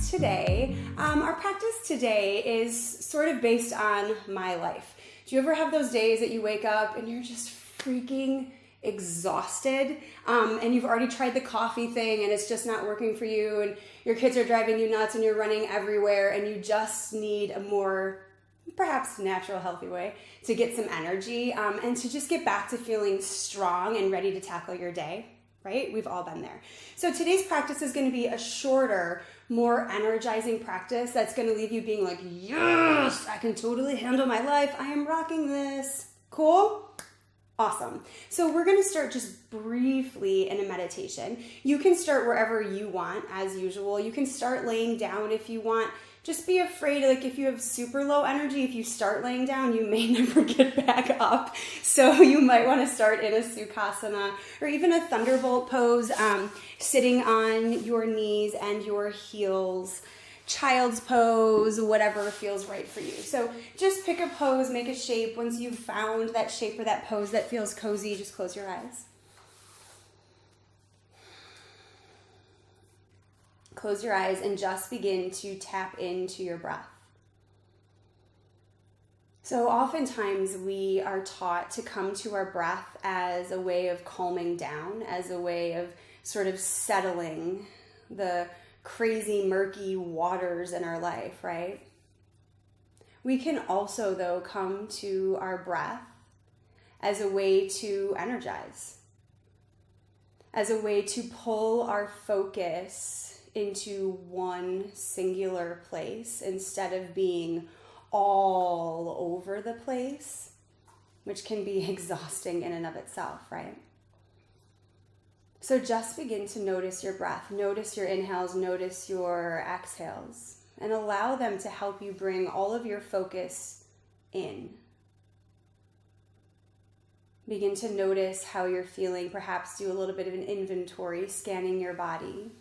today. Our practice today is sort of based on my life. Do you ever have those days that you wake up and you're just freaking exhausted, and you've already tried the coffee thing and it's just not working for you, and your kids are driving you nuts and you're running everywhere, and you just need a more perhaps natural, healthy way to get some energy and to just get back to feeling strong and ready to tackle your day, right? We've all been there. So today's practice is going to be a shorter, more energizing practice that's going to leave you being like, yes, I can totally handle my life. I am rocking this. Cool? Awesome. So we're going to start just briefly in a meditation. You can start wherever you want, as usual. You can start laying down if you want. Just be afraid, like if you have super low energy, if you start laying down, you may never get back up. So you might want to start in a Sukhasana or even a thunderbolt pose, sitting on your knees and your heels. Child's pose, whatever feels right for you. So just pick a pose, make a shape. Once you've found that shape or that pose that feels cozy, just close your eyes. Close your eyes and just begin to tap into your breath. So oftentimes we are taught to come to our breath as a way of calming down, as a way of sort of settling the crazy, murky waters in our life, right? We can also, though, come to our breath as a way to energize, as a way to pull our focus into one singular place instead of being all over the place, which can be exhausting in and of itself, right? So just begin to notice your breath. Notice your inhales, notice your exhales, and allow them to help you bring all of your focus in. Begin to notice how you're feeling. Perhaps do a little bit of an inventory, scanning your body.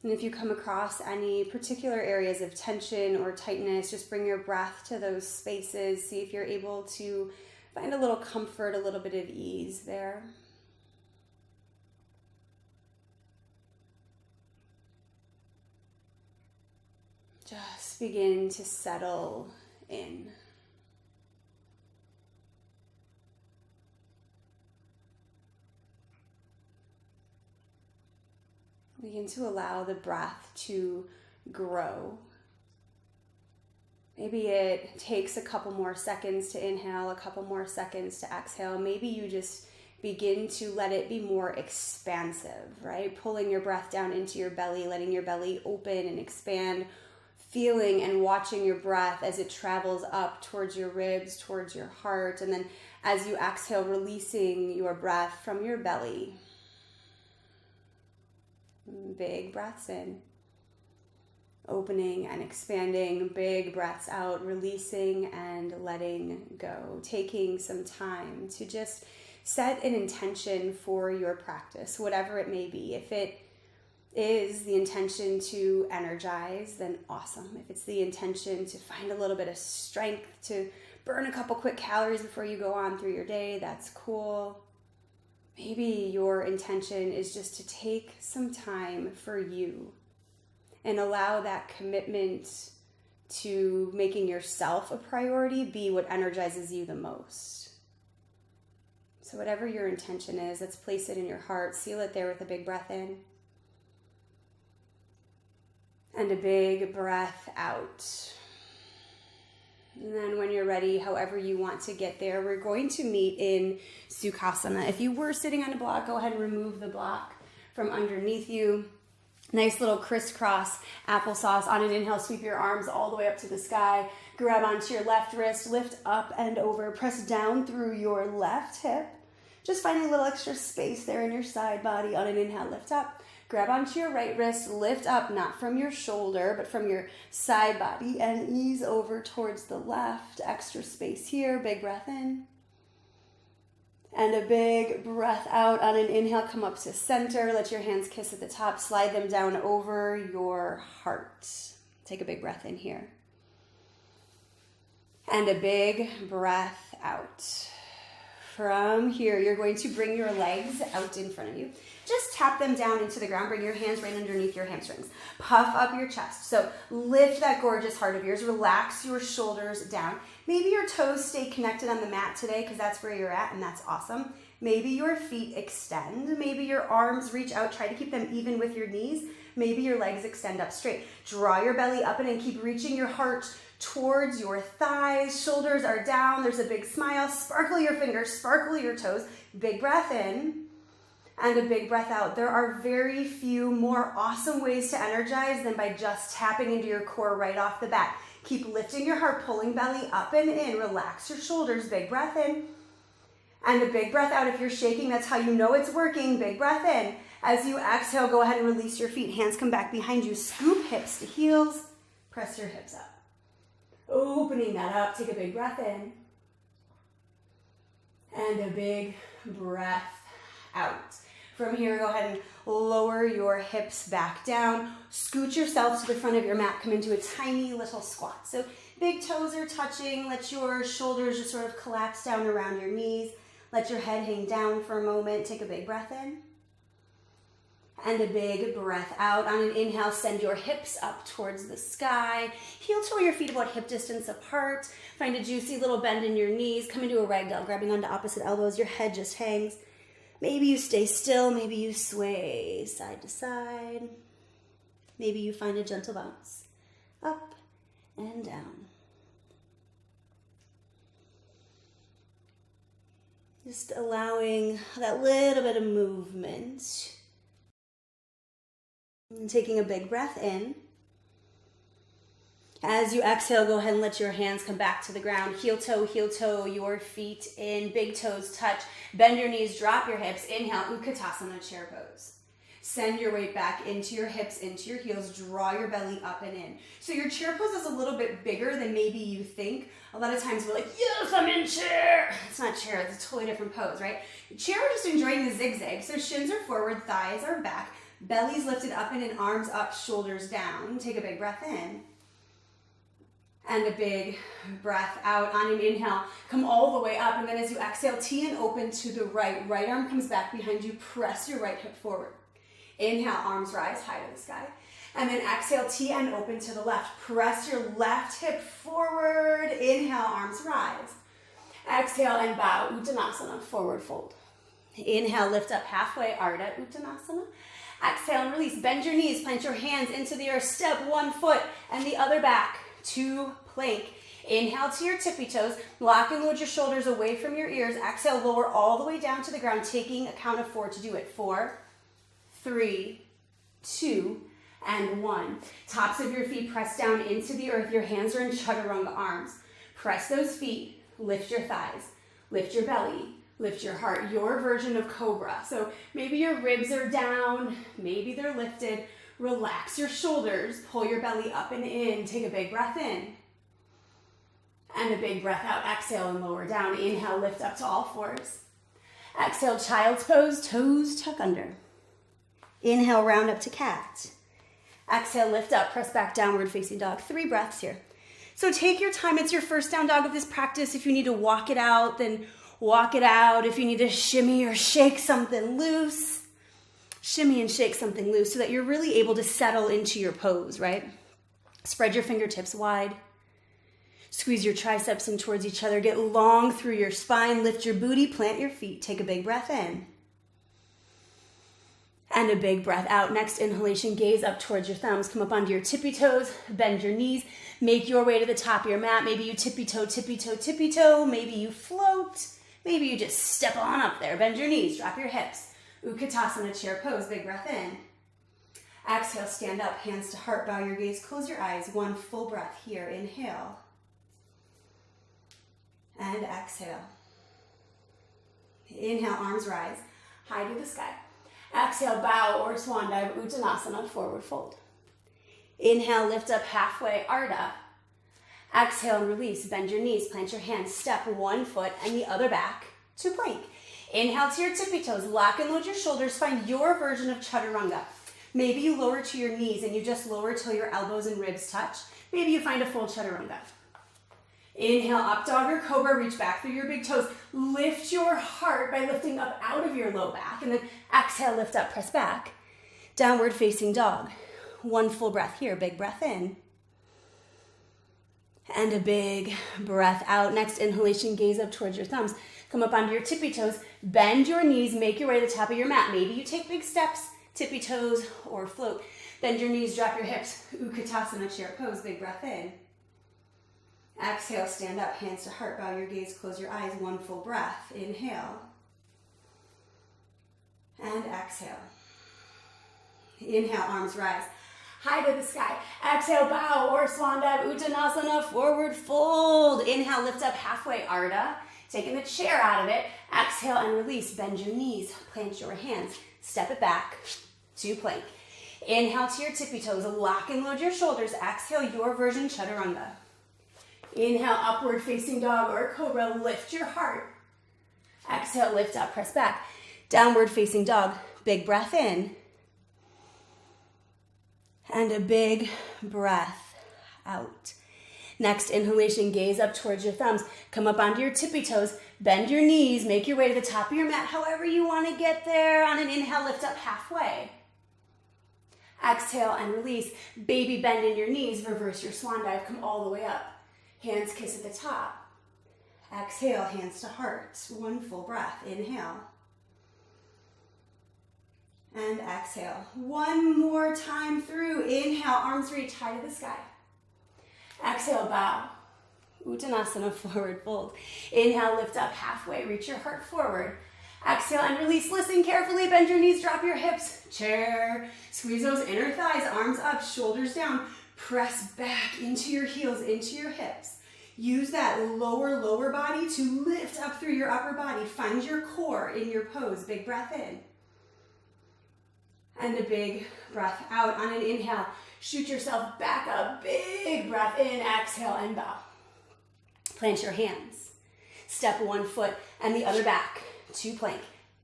And if you come across any particular areas of tension or tightness, just bring your breath to those spaces. See if you're able to find a little comfort, a little bit of ease there. Just begin to settle in. Begin to allow the breath to grow. Maybe it takes a couple more seconds to inhale, a couple more seconds to exhale. Maybe you just begin to let it be more expansive, right? Pulling your breath down into your belly, letting your belly open and expand, feeling and watching your breath as it travels up towards your ribs, towards your heart. And then as you exhale, releasing your breath from your belly. Big breaths in. Opening and expanding, big breaths out, releasing and letting go. Taking some time to just set an intention for your practice, whatever it may be. If it is the intention to energize, then awesome. If it's the intention to find a little bit of strength, to burn a couple quick calories before you go on through your day, that's cool. Maybe your intention is just to take some time for you and allow that commitment to making yourself a priority be what energizes you the most. So whatever your intention is, let's place it in your heart. Seal it there with a big breath in. And a big breath out. And then when you're ready, however you want to get there, we're going to meet in Sukhasana. If you were sitting on a block, go ahead and remove the block from underneath you. Nice little crisscross applesauce. On an inhale, sweep your arms all the way up to the sky. Grab onto your left wrist, lift up and over. Press down through your left hip. Just finding a little extra space there in your side body. On an inhale, lift up. Grab onto your right wrist, lift up, not from your shoulder, but from your side body, and ease over towards the left. Extra space here. Big breath in. And a big breath out. On an inhale, come up to center. Let your hands kiss at the top. Slide them down over your heart. Take a big breath in here. And a big breath out. from here, you're going to bring your legs out in front of you. Just tap them down into the ground. Bring your hands right underneath your hamstrings. Puff up your chest. So lift that gorgeous heart of yours. Relax your shoulders down. Maybe your toes stay connected on the mat today because that's where you're at, and that's awesome. Maybe your feet extend. Maybe your arms reach out. Try to keep them even with your knees. Maybe your legs extend up straight. Draw your belly up and keep reaching your heart towards your thighs. Shoulders are down. There's a big smile. Sparkle your fingers. Sparkle your toes. Big breath in. And a big breath out. There are very few more awesome ways to energize than by just tapping into your core right off the bat. Keep lifting your heart, pulling belly up and in. Relax your shoulders. Big breath in. And a big breath out. If you're shaking, that's how you know it's working. Big breath in. As you exhale, go ahead and release your feet. Hands come back behind you. Scoop hips to heels. Press your hips up. Opening that up. Take a big breath in. And a big breath out. From here, go ahead and lower your hips back down. Scoot yourself to the front of your mat. Come into a tiny little squat. So big toes are touching. Let your shoulders just sort of collapse down around your knees. Let your head hang down for a moment. Take a big breath in. And a big breath out. On an inhale, send your hips up towards the sky. Heel toe your feet about hip distance apart. Find a juicy little bend in your knees. Come into a ragdoll, grabbing onto opposite elbows. Your head just hangs. Maybe you stay still. Maybe you sway side to side. Maybe you find a gentle bounce up and down. Just allowing that little bit of movement. And taking a big breath in. As you exhale, go ahead and let your hands come back to the ground. Heel toe, your feet in. Big toes touch. Bend your knees, drop your hips. Inhale, Utkatasana, chair pose. Send your weight back into your hips, into your heels. Draw your belly up and in. So your chair pose is a little bit bigger than maybe you think. A lot of times we're like, yes, I'm in chair. It's not chair, it's a totally different pose, right? Chair, we're just enjoying the zigzag. So shins are forward, thighs are back. Belly's lifted up and in, arms up, shoulders down. Take a big breath in. And a big breath out. On an inhale, come all the way up. And then as you exhale, T and open to the right. Right arm comes back behind you. Press your right hip forward. Inhale, arms rise high to the sky. And then exhale, T and open to the left. Press your left hip forward. Inhale, arms rise. Exhale and bow, Uttanasana, forward fold. Inhale, lift up halfway, Ardha Uttanasana. Exhale and release. Bend your knees, plant your hands into the earth. Step one foot and the other back to plank. Inhale to your tippy toes. Lock and load your shoulders away from your ears. Exhale, lower all the way down to the ground, taking a count of 4 to do it. 4, 3, 2, and 1. Tops of your feet press down into the earth. Your hands are in chaturanga arms. Press those feet. Lift your thighs. Lift your belly. Lift your heart. Your version of cobra. So maybe your ribs are down. Maybe they're lifted. Relax your shoulders. Pull your belly up and in. Take a big breath in. And a big breath out. Exhale and lower down. Inhale, lift up to all fours. Exhale, child's pose. Toes tuck under. Inhale, round up to cat. Exhale, lift up. Press back, downward facing dog. 3 breaths here. So take your time. It's your first down dog of this practice. If you need to walk it out, then walk it out. If you need to shimmy or shake something loose, shimmy and shake something loose so that you're really able to settle into your pose, right? Spread your fingertips wide. Squeeze your triceps in towards each other. Get long through your spine. Lift your booty. Plant your feet. Take a big breath in. And a big breath out. Next inhalation, gaze up towards your thumbs. Come up onto your tippy toes. Bend your knees. Make your way to the top of your mat. Maybe you tippy toe, tippy toe, tippy toe. Maybe you float. Maybe you just step on up there. Bend your knees. Drop your hips. Utkatasana, chair pose. Big breath in. Exhale, stand up. Hands to heart. Bow your gaze. Close your eyes. 1 full breath here. Inhale. And exhale. Inhale, arms rise. High to the sky. Exhale, bow or swan dive, Uttanasana, forward fold. Inhale, lift up halfway, Ardha. Exhale and release. Bend your knees, plant your hands, step 1 foot and the other back to plank. Inhale to your tippy toes, lock and load your shoulders, find your version of chaturanga. Maybe you lower to your knees and you just lower till your elbows and ribs touch. Maybe you find a full chaturanga. Inhale, up dog or cobra, reach back through your big toes. Lift your heart by lifting up out of your low back. And then exhale, lift up, press back. Downward facing dog. One full breath here, big breath in. And a big breath out. Next inhalation, gaze up towards your thumbs. Come up onto your tippy toes. Bend your knees, make your way to the top of your mat. Maybe you take big steps, tippy toes, or float. Bend your knees, drop your hips. Utkatasana, chair pose, big breath in. Exhale, stand up, hands to heart, bow your gaze, close your eyes, one full breath. Inhale. And exhale. Inhale, arms rise. High to the sky. Exhale, bow or swan dive, Uttanasana, forward fold. Inhale, lift up halfway, Ardha. Taking the chair out of it. Exhale and release. Bend your knees, plant your hands. Step it back to plank. Inhale to your tippy toes. Lock and load your shoulders. Exhale, your version, Chaturanga. Inhale, upward facing dog or cobra. Lift your heart. Exhale, lift up, press back. Downward facing dog. Big breath in. And a big breath out. Next inhalation, gaze up towards your thumbs. Come up onto your tippy toes. Bend your knees. Make your way to the top of your mat. However you want to get there. On an inhale, lift up halfway. Exhale and release. Baby bend in your knees. Reverse your swan dive. Come all the way up. Hands kiss at the top. Exhale, hands to heart. One full breath. Inhale. And exhale. One more time through. Inhale, arms reach high to the sky. Exhale, bow. Uttanasana, forward fold. Inhale, lift up halfway. Reach your heart forward. Exhale and release. Listen carefully. Bend your knees, drop your hips. Chair. Squeeze those inner thighs, arms up, shoulders down. Press back into your heels, into your hips. Use that lower body to lift up through your upper body. Find your core in your pose. Big breath in. And a big breath out. On an inhale, shoot yourself back up. Big breath in, exhale and bow. Plant your hands. Step one foot and the other back to plank.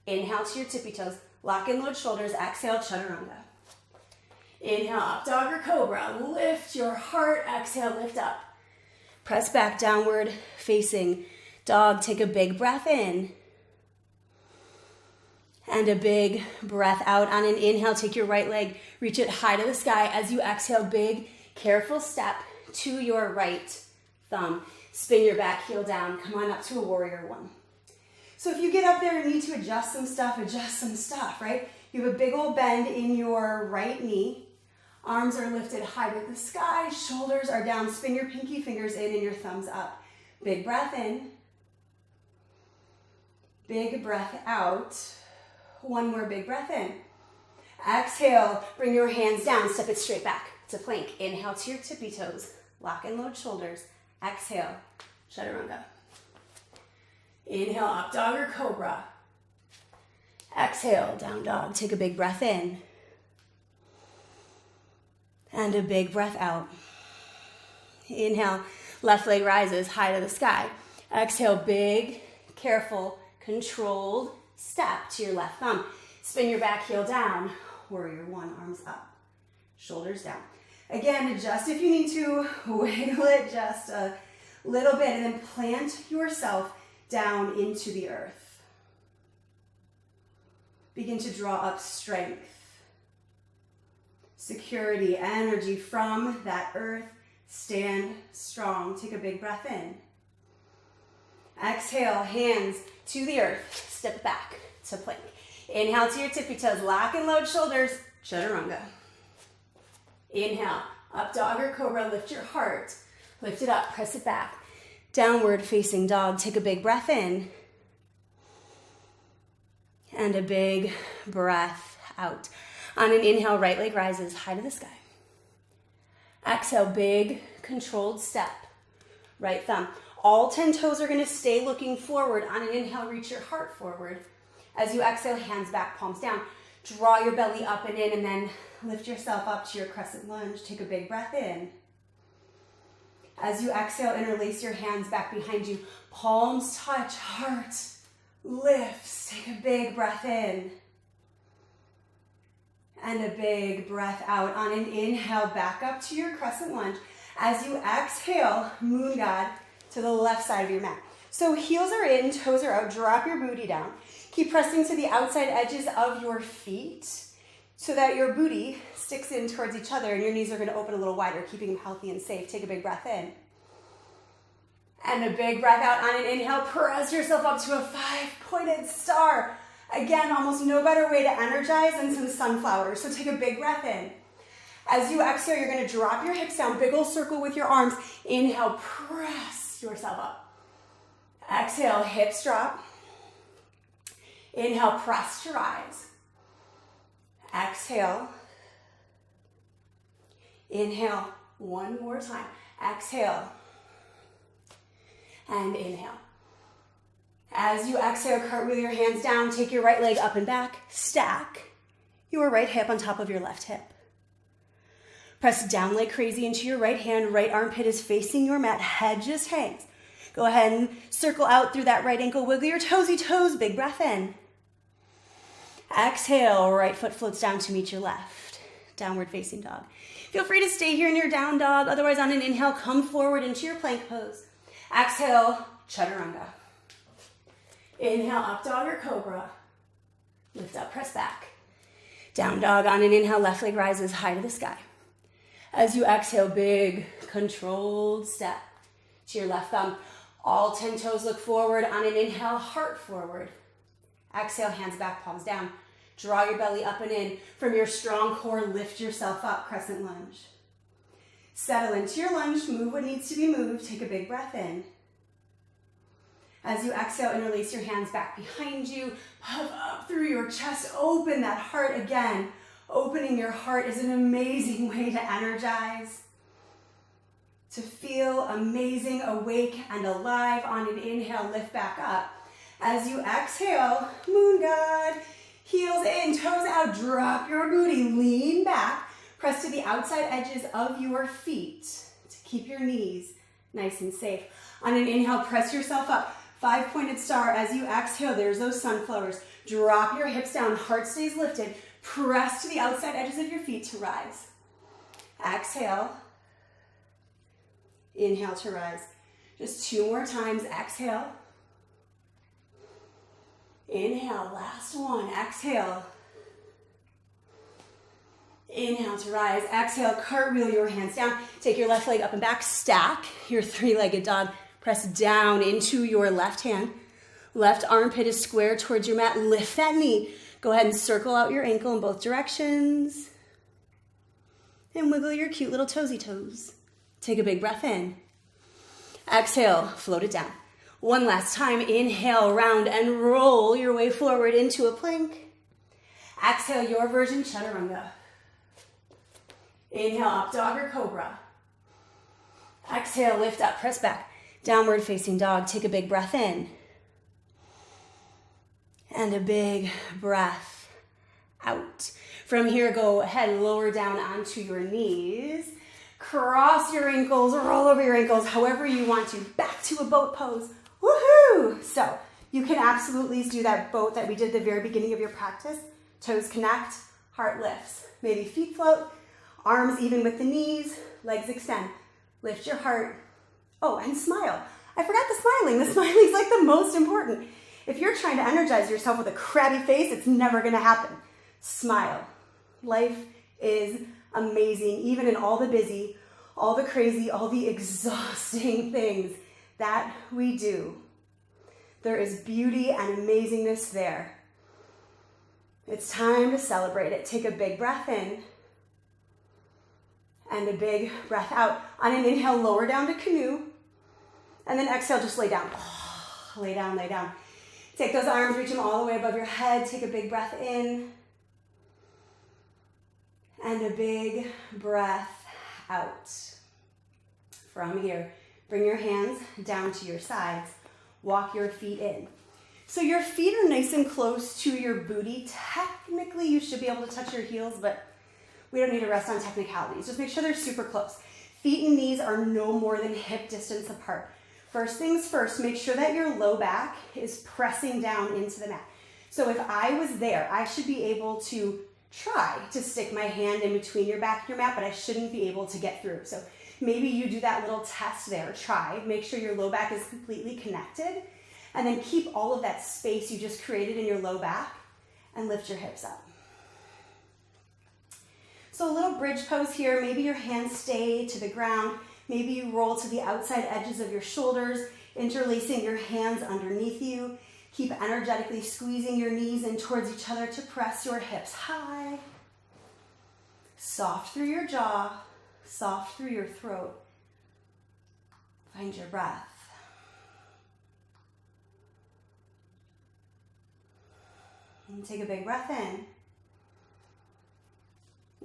Inhale to your tippy toes. Lock and load shoulders. Exhale, Chaturanga. Inhale, up dog or cobra. Lift your heart. Exhale, lift up. Press back, downward facing dog. Take a big breath in. And a big breath out. On an inhale, take your right leg, reach it high to the sky. As you exhale, big, careful step to your right thumb. Spin your back heel down. Come on up to a warrior one. So if you get up there and need to adjust some stuff, right? You have a big old bend in your right knee. Arms are lifted high to the sky. Shoulders are down. Spin your pinky fingers in and your thumbs up. Big breath in. Big breath out. One more big breath in. Exhale, bring your hands down, step it straight back to plank. Inhale to your tippy toes, lock and load shoulders. Exhale, Chaturanga. Inhale, up dog or cobra. Exhale, down dog. Take a big breath in. And a big breath out. Inhale, left leg rises high to the sky. Exhale, big, careful, controlled step to your left thumb. Spin your back heel down. Warrior one, arms up, shoulders down. Again, adjust if you need to. Wiggle it just a little bit and then plant yourself down into the earth. Begin to draw up strength, security, energy from that earth. Stand strong. Take a big breath in. Exhale, hands to the earth. Step back to plank. Inhale to your tippy toes. Lock and load shoulders. Chaturanga. Inhale, up dog or cobra. Lift your heart. Lift it up. Press it back. Downward facing dog. Take a big breath in. And a big breath out. On an inhale, right leg rises high to the sky. Exhale, big controlled step. Right thumb. All 10 toes are going to stay looking forward. On an inhale, reach your heart forward. As you exhale, hands back, palms down. Draw your belly up and in, and then lift yourself up to your crescent lunge. Take a big breath in. As you exhale, interlace your hands back behind you. Palms touch, heart lifts. Take a big breath in. And a big breath out. On an inhale, back up to your crescent lunge. As you exhale, moon god, to the left side of your mat. So heels are in, toes are out, drop your booty down. Keep pressing to the outside edges of your feet so that your booty sticks in towards each other and your knees are going to open a little wider, keeping them healthy and safe. Take a big breath in. And a big breath out. On an inhale, press yourself up to a 5-pointed star. Again, almost no better way to energize than some sunflowers. So take a big breath in. As you exhale, you're going to drop your hips down, big old circle with your arms. Inhale, press yourself up. Exhale, hips drop. Inhale, press to rise. Exhale. Inhale, one more time. Exhale. And inhale. As you exhale, cartwheel your hands down, take your right leg up and back, stack your right hip on top of your left hip. Press down like crazy into your right hand, right armpit is facing your mat, head just hangs. Go ahead and circle out through that right ankle, wiggle your toesy toes, big breath in. Exhale, right foot floats down to meet your left, downward facing dog. Feel free to stay here in your down dog, otherwise on an inhale, come forward into your plank pose. Exhale, chaturanga. Inhale, up dog or cobra. Lift up, press back. Down dog on an inhale, left leg rises high to the sky. As you exhale, big controlled step to your left thumb. All 10 toes look forward. On an inhale, heart forward. Exhale, hands back, palms down. Draw your belly up and in. From your strong core, lift yourself up, crescent lunge. Settle into your lunge, move what needs to be moved. Take a big breath in. As you exhale, interlace your hands back behind you. Puff up through your chest. Open that heart again. Opening your heart is an amazing way to energize. To feel amazing, awake, and alive. On an inhale, lift back up. As you exhale, moon god. Heels in, toes out. Drop your booty, lean back. Press to the outside edges of your feet to keep your knees nice and safe. On an inhale, press yourself up. 5-pointed star. As you exhale, there's those sunflowers. Drop your hips down, heart stays lifted. Press to the outside edges of your feet to rise. Exhale. Inhale to rise. Just 2 more times. Exhale. Inhale, last one. Exhale. Inhale to rise. Exhale, cartwheel your hands down. Take your left leg up and back. Stack your 3-legged dog. Press down into your left hand. Left armpit is square towards your mat. Lift that knee. Go ahead and circle out your ankle in both directions. And wiggle your cute little toesy toes. Take a big breath in. Exhale, float it down. One last time. Inhale, round and roll your way forward into a plank. Exhale, your version, chaturanga. Inhale, up dog or cobra. Exhale, lift up, press back. Downward facing dog. Take a big breath in. And a big breath out. From here, go ahead, lower down onto your knees. Cross your ankles, roll over your ankles, however you want to. Back to a boat pose. Woohoo! So you can absolutely do that boat that we did at the very beginning of your practice. Toes connect, heart lifts. Maybe feet float, arms even with the knees, legs extend. Lift your heart. Oh, and smile. I forgot the smiling. The smiling is like the most important. If you're trying to energize yourself with a crabby face, it's never going to happen. Smile. Life is amazing, even in all the busy, all the crazy, all the exhausting things that we do. There is beauty and amazingness there. It's time to celebrate it. Take a big breath in and a big breath out. On an inhale, lower down to canoe. And then exhale, just lay down. Lay down, lay down. Take those arms, reach them all the way above your head. Take a big breath in. And a big breath out. From here, bring your hands down to your sides. Walk your feet in. So your feet are nice and close to your booty. Technically, you should be able to touch your heels, but we don't need to rest on technicalities. Just make sure they're super close. Feet and knees are no more than hip distance apart. First things first, make sure that your low back is pressing down into the mat. So if I was there, I should be able to try to stick my hand in between your back and your mat, but I shouldn't be able to get through. So maybe you do that little test there. Try, make sure your low back is completely connected, and then keep all of that space you just created in your low back and lift your hips up. So a little bridge pose here. Maybe your hands stay to the ground. Maybe you roll to the outside edges of your shoulders, interlacing your hands underneath you. Keep energetically squeezing your knees in towards each other to press your hips high. Soft through your jaw, soft through your throat. Find your breath. And take a big breath in.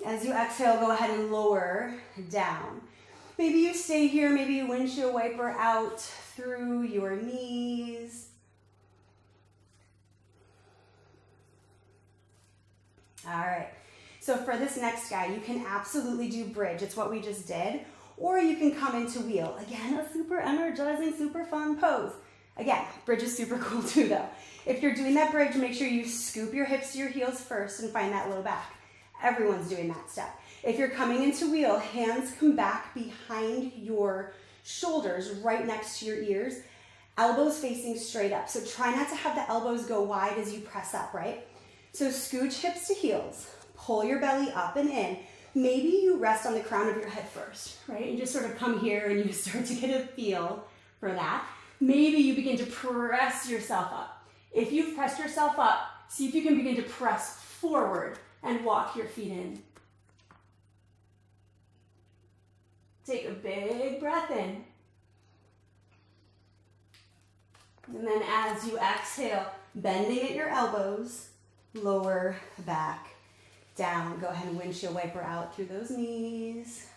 As you exhale, go ahead and lower down. Maybe you stay here, maybe you windshield wiper out through your knees. All right, so for this next guy, you can absolutely do bridge. It's what we just did. Or you can come into wheel. Again, a super energizing, super fun pose. Again, bridge is super cool too though. If you're doing that bridge, make sure you scoop your hips to your heels first and find that low back. Everyone's doing that step. If you're coming into wheel, hands come back behind your shoulders, right next to your ears, elbows facing straight up. So try not to have the elbows go wide as you press up, right? So scooch hips to heels, pull your belly up and in. Maybe you rest on the crown of your head first, right? And just sort of come here and you start to get a feel for that. Maybe you begin to press yourself up. If you've pressed yourself up, see if you can begin to press forward and walk your feet in. Take a big breath in. And then as you exhale, bending at your elbows, lower back down. Go ahead and windshield wiper out through those knees.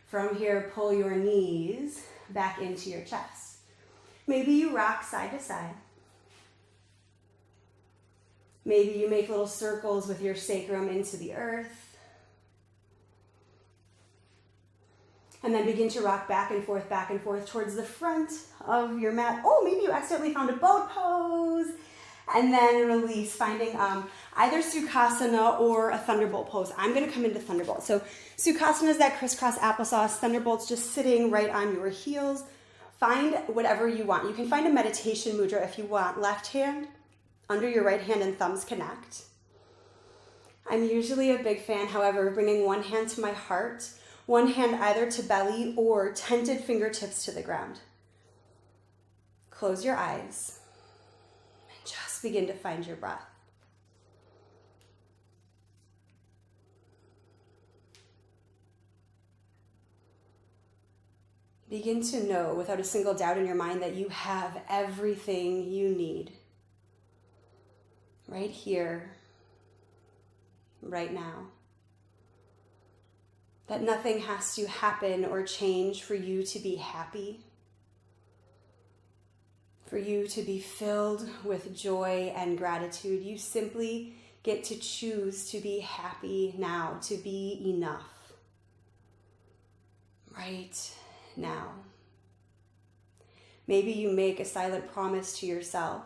From here, pull your knees back into your chest. Maybe you rock side to side. Maybe you make little circles with your sacrum into the earth. And then begin to rock back and forth towards the front of your mat. Oh, maybe you accidentally found a boat pose. And then release, finding either Sukhasana or a Thunderbolt pose. I'm going to come into Thunderbolt. So Sukhasana is that crisscross applesauce. Thunderbolt's just sitting right on your heels. Find whatever you want. You can find a meditation mudra if you want. Left hand under your right hand and thumbs connect. I'm usually a big fan, however, bringing one hand to my heart, one hand either to belly or tented fingertips to the ground. Close your eyes and just begin to find your breath. Begin to know without a single doubt in your mind that you have everything you need. Right here, right now. That nothing has to happen or change for you to be happy, for you to be filled with joy and gratitude. You simply get to choose to be happy now, to be enough. Right now. Maybe you make a silent promise to yourself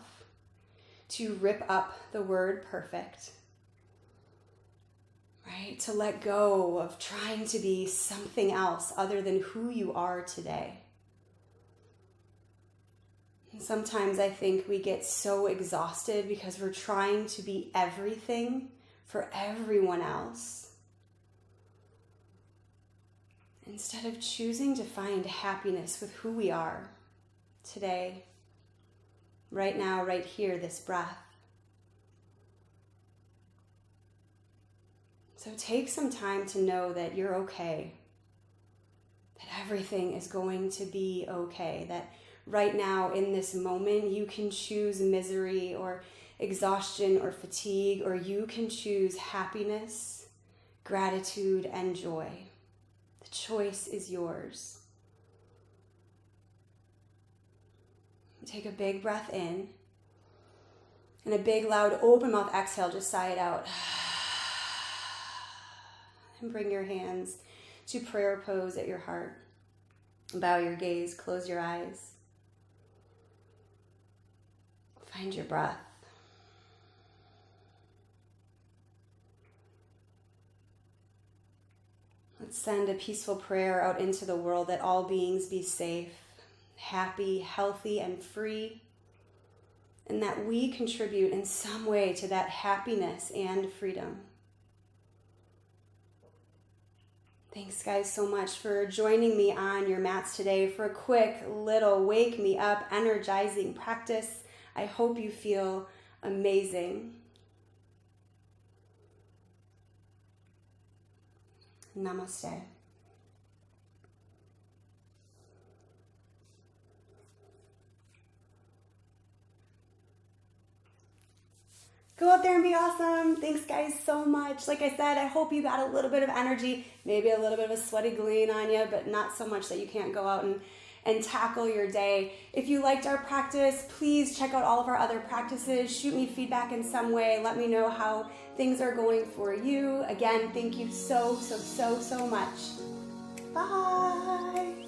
to rip up the word perfect, right? To let go of trying to be something else other than who you are today. And sometimes I think we get so exhausted because we're trying to be everything for everyone else, instead of choosing to find happiness with who we are today, right now, right here, this breath. So take some time to know that you're okay, that everything is going to be okay, that right now in this moment you can choose misery or exhaustion or fatigue, or you can choose happiness, gratitude, and joy. The choice is yours. Take a big breath in, and a big, loud, open mouth exhale. Just sigh it out. And bring your hands to prayer pose at your heart. Bow your gaze, close your eyes. Find your breath. Let's send a peaceful prayer out into the world that all beings be safe, happy, healthy, and free, and that we contribute in some way to that happiness and freedom. Thanks, guys, so much for joining me on your mats today for a quick little wake me up, energizing practice. I hope you feel amazing. Namaste. Go out there and be awesome. Thanks, guys, so much. Like I said, I hope you got a little bit of energy, maybe a little bit of a sweaty gleam on you, but not so much that you can't go out and tackle your day. If you liked our practice, please check out all of our other practices. Shoot me feedback in some way. Let me know how things are going for you. Again, thank you so much. Bye.